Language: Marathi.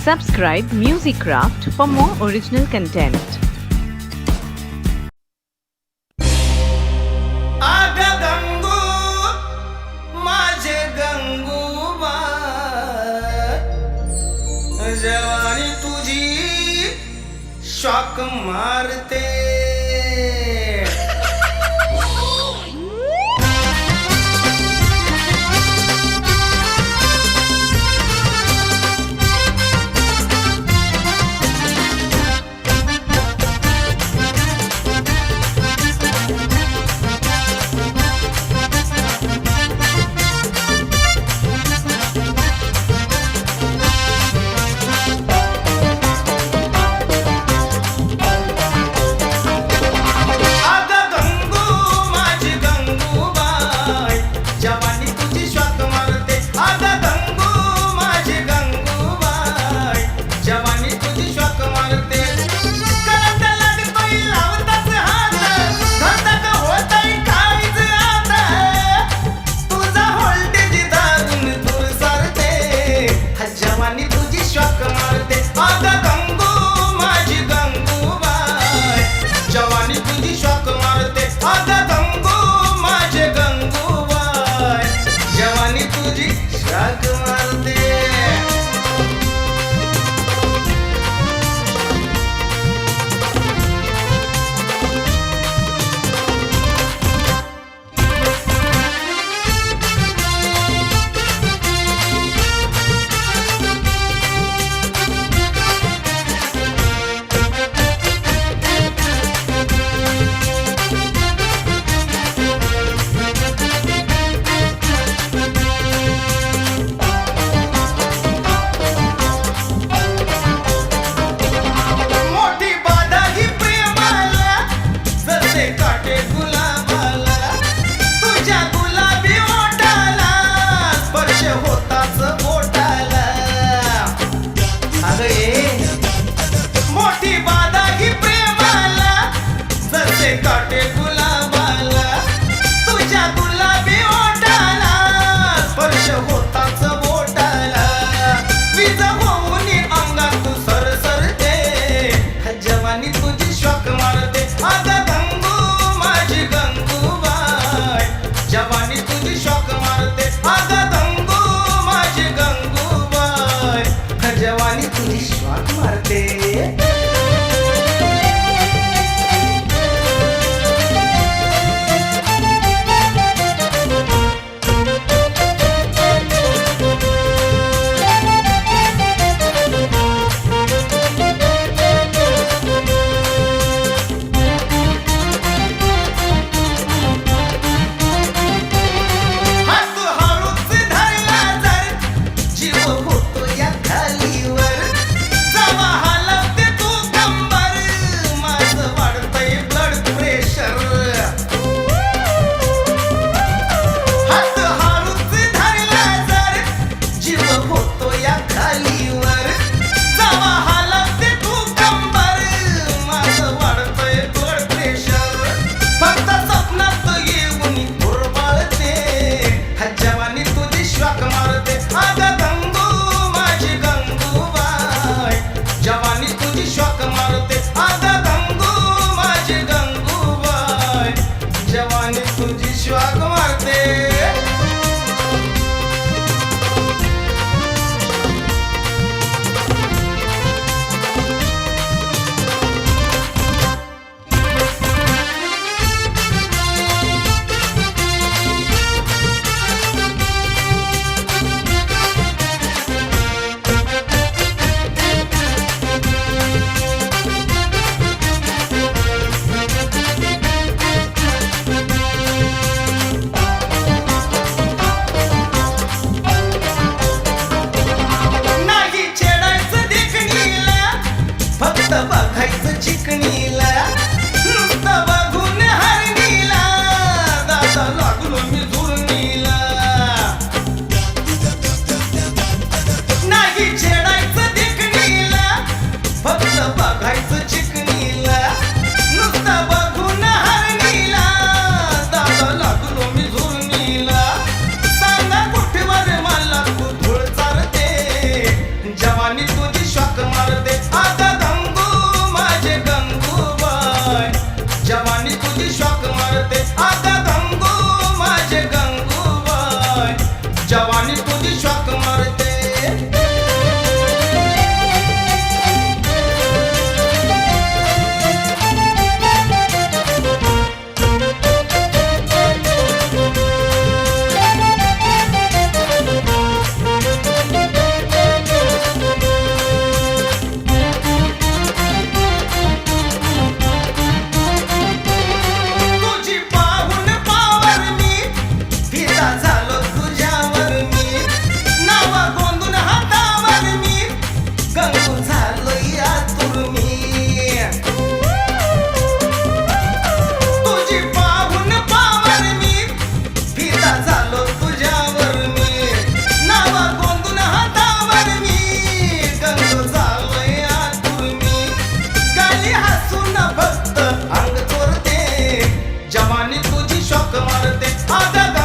Subscribe Musicraft for more original content. आगा गंगू माझे गंगूबा जवानी तुझी शॉक मारते काटे गुलाबाला तुझ्या गुलाबी ओठाला स्पर्श होताच बोटाला वीज होऊन अंगात तू सरसरते जवानी तुझी शॉक मारते आगा गंगू माझी गंगूबाई जवानी तुझी शॉक मारते आगा गंगू माझी गंगूबाई जवानी तुझी शॉक मारते तुझी श्वाक मारते बघायचं चिकणीला नुसतं बघून हरणीला दादा लागलो मी धुरणीला नाही छेडायचं देखणीला फक्त बघायचं चिकणीला नुसतं बघून हरणीला दादा लागलो मी धुरणीला सांगा कुठे मला तू धूळ चालते जवानी तुझी शॉक मारते आज